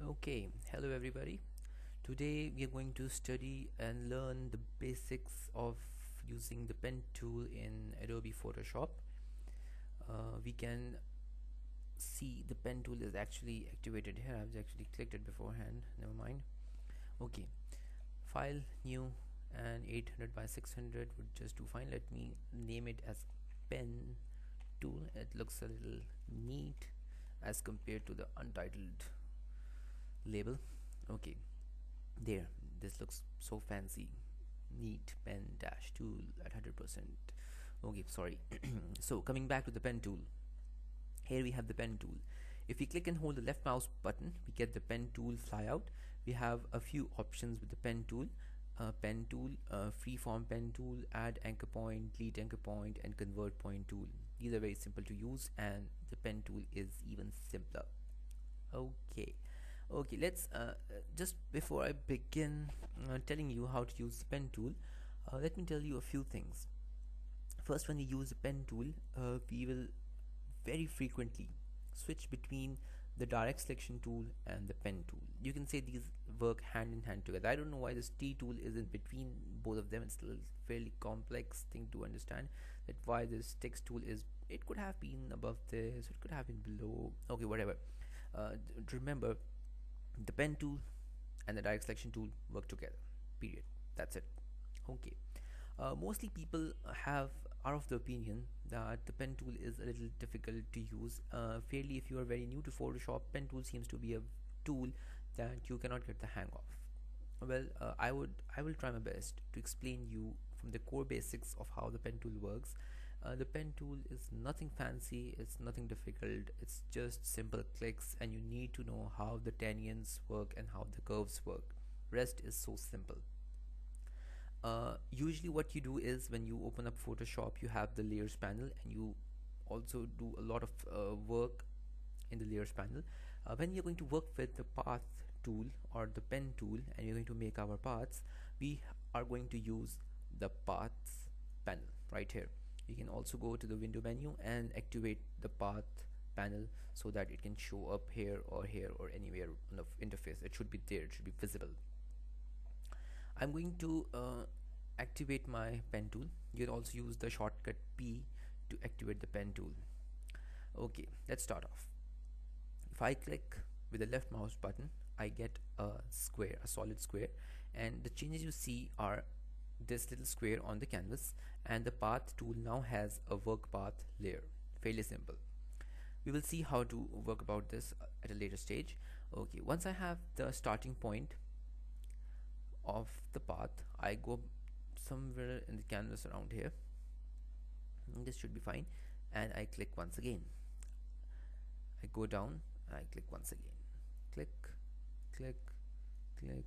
Okay, hello everybody. Today we are going to study and learn the basics of using the pen tool in Adobe Photoshop. We can see the pen tool is actually activated here. I've actually clicked it beforehand. Never mind. Okay, file new and 800 by 600 would just do fine. Let me name it as pen tool. It looks a little neat as compared to the Untitled label. Okay, there, this looks so fancy. Neat pen dash tool at 100%. Okay, sorry. So coming back to the pen tool, here we have the pen tool. If we click and hold the left mouse button, we get the pen tool fly out. We have a few options with the pen tool. Freeform pen tool, add anchor point, delete anchor point, and convert point tool. These are very simple to use, and the pen tool is even simpler. Okay, let's just before I begin telling you how to use the pen tool, let me tell you a few things. First, when you use the pen tool, we will very frequently switch between the direct selection tool and the pen tool. You can say these work hand in hand together. I don't know why this T tool is in between both of them. It's a fairly complex thing to understand, that why this text tool is, it could have been above this, it could have been below. Okay, whatever. Remember, the pen tool and the direct selection tool work together, period. That's it. Okay, mostly people are of the opinion that the pen tool is a little difficult to use. Fairly, if you are very new to Photoshop, pen tool seems to be a tool that you cannot get the hang of. Well, I will try my best to explain you from the core basics of how the pen tool works. The pen tool is nothing fancy, it's nothing difficult, it's just simple clicks, and you need to know how the tangents work and how the curves work. Rest is so simple. Usually what you do is, when you open up Photoshop, you have the layers panel, and you also do a lot of work in the layers panel. When you're going to work with the path tool or the pen tool and you're going to make our paths, we are going to use the paths panel right here. You can also go to the window menu and activate the path panel so that it can show up here or anywhere on the interface. It should be there, it should be visible. I'm going to activate my pen tool. You can also use the shortcut P to activate the pen tool. Okay, let's start off. If I click with the left mouse button, I get a square, a solid square, and the changes you see are this little square on the canvas, and the path tool now has a work path layer. Fairly simple. We will see how to work about this at a later stage. Okay, once I have the starting point of the path, I go somewhere in the canvas around here. This should be fine, and I click once again. I go down, I click once again. Click, click, click,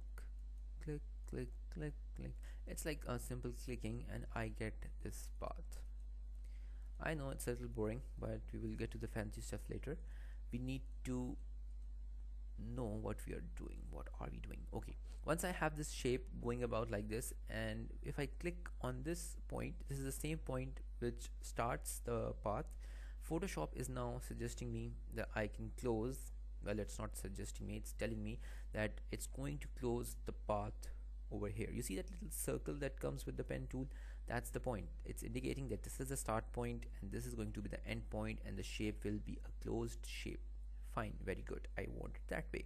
click, click, click, click. It's like a simple clicking, and I get this path. I know it's a little boring, but we will get to the fancy stuff later. We need to know what we are doing. What are we doing? Okay, once I have this shape going about like this, and if I click on this point, this is the same point which starts the path. Photoshop is now suggesting me that I can close. Well, it's not suggesting me, it's telling me that it's going to close the path over here. You see that little circle that comes with the pen tool? That's the point. It's indicating that this is the start point and this is going to be the end point, and the shape will be a closed shape. Fine, very good. I want it that way.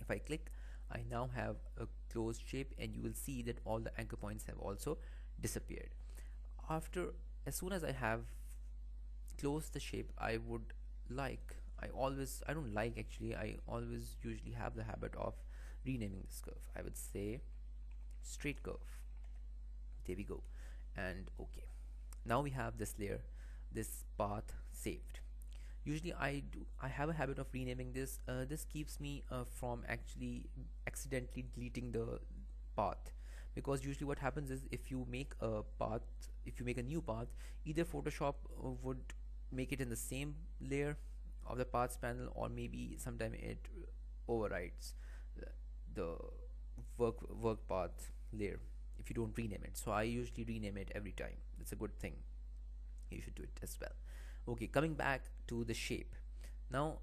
If I click, I now have a closed shape, and you will see that all the anchor points have also disappeared. As soon as I have closed the shape, I always usually have the habit of renaming this curve. I would say straight curve. There we go. And okay, now we have this layer, this path saved. Usually I have a habit of renaming this. This keeps me from actually accidentally deleting the path, because usually what happens is, if you make a new path, either Photoshop would make it in the same layer of the paths panel, or maybe sometime it overrides the work path layer if you don't rename it. So I usually rename it every time. It's a good thing. You should do it as well. Okay, coming back to the shape. Now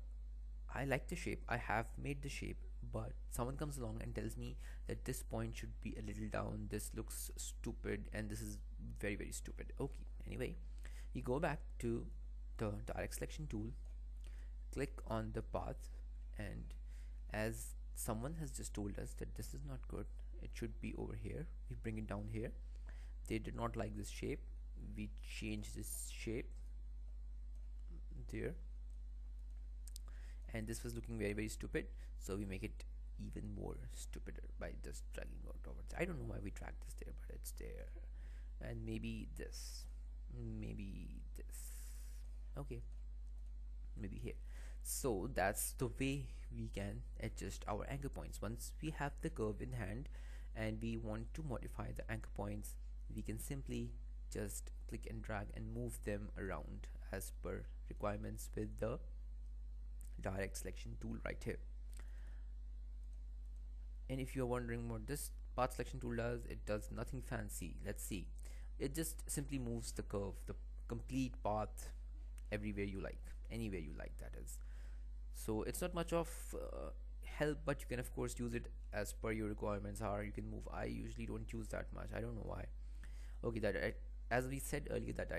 I like the shape, I have made the shape, but someone comes along and tells me that this point should be a little down, this looks stupid, and this is very very stupid. Okay, anyway, you go back to the direct selection tool, click on the path, and as someone has just told us that this is not good, it should be over here, we bring it down here. They did not like this shape, we change this shape there, and this was looking very very stupid, so we make it even more stupider by just dragging it over. I don't know why we drag this there, but it's there. And maybe this, okay, maybe here. So that's the way we can adjust our anchor points. Once we have the curve in hand and we want to modify the anchor points, we can simply just click and drag and move them around as per requirements with the direct selection tool right here. And if you're wondering what this path selection tool does, it does nothing fancy. Let's see. It just simply moves the curve, the complete path, everywhere you like, anywhere you like, that is. So it's not much of help, but you can of course use it as per your requirements are. You can move. I usually don't use that much, I don't know why. Okay, as we said earlier, that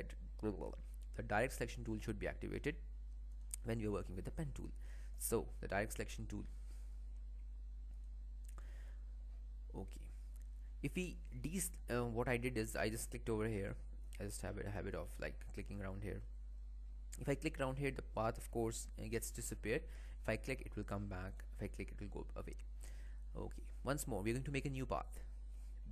the direct selection tool should be activated when we are working with the pen tool. So the direct selection tool, okay, if we what I did is I just clicked over here. I just have a habit of like clicking around here. If I click around here, the path of course gets disappeared. If I click, it will come back. If I click, it will go away. Okay, once more we're going to make a new path.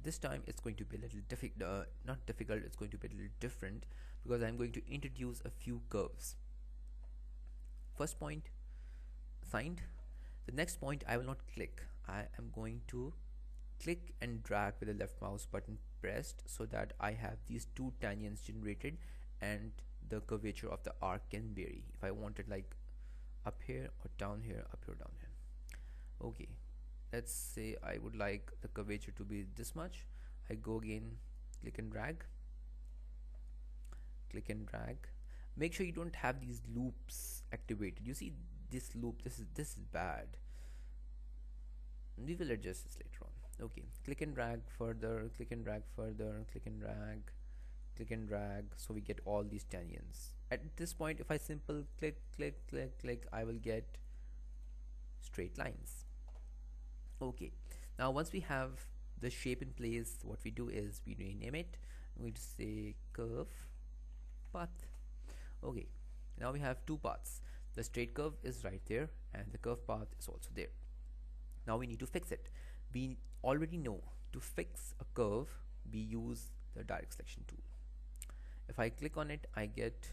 This time it's going to be a little not difficult, it's going to be a little different, because I'm going to introduce a few curves. First point assigned. The next point I will not click. I am going to click and drag with the left mouse button pressed, so that I have these two tangents generated and the curvature of the arc can vary. If I want it like up here or down here, up here, down here. Okay, let's say I would like the curvature to be this much. I go again, click and drag, click and drag. Make sure you don't have these loops activated. You see this loop, this is bad. We will adjust this later on. Okay, click and drag further, click and drag further, click and drag, click and drag, so we get all these tangents. At this point, if I simple click, I will get straight lines. Okay, now once we have the shape in place, what we do is we rename it. I'm going to say curve path. Okay, now we have two paths. The straight curve is right there and the curve path is also there. Now we need to fix it. We already know to fix a curve we use the direct selection tool. If I click on it, I get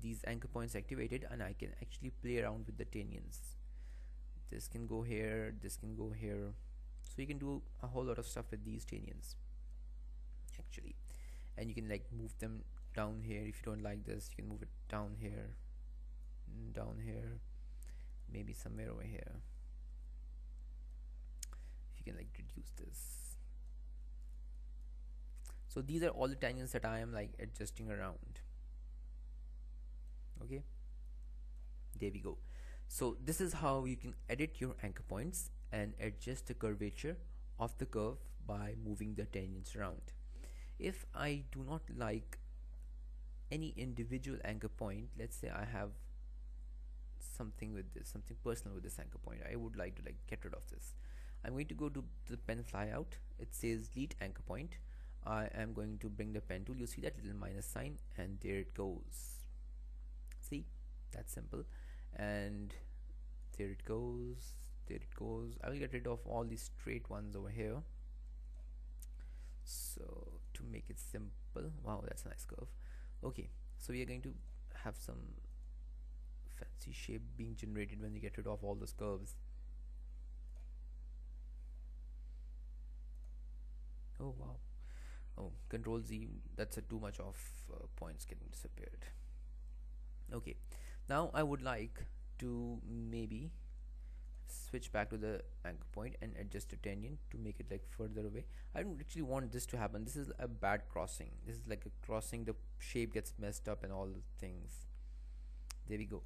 these anchor points activated and I can actually play around with the tangents. This can go here, this can go here, so you can do a whole lot of stuff with these tangents actually. And you can like move them down here. If you don't like this, you can move it down here, maybe somewhere over here. If you can like reduce this. So these are all the tangents that I am like adjusting around. Okay, there we go. So this is how you can edit your anchor points and adjust the curvature of the curve by moving the tangents around. If I do not like any individual anchor point, let's say I have something with this, something personal with this anchor point, I would like to like get rid of this. I'm going to go to the pen flyout. It says delete anchor point. I am going to bring the pen tool. You see that little minus sign, and there it goes. See, that's simple. And there it goes, there it goes. I will get rid of all these straight ones over here, so to make it simple. Wow, that's a nice curve. Okay, so we are going to have some fancy shape being generated when we get rid of all those curves. Oh wow. Oh, Control Z, that's a too much of points getting disappeared. Okay, now I would like to maybe switch back to the anchor point and adjust the tangent to make it like further away. I don't actually want this to happen. This is a bad crossing. This is like a crossing, the shape gets messed up and all the things. There we go.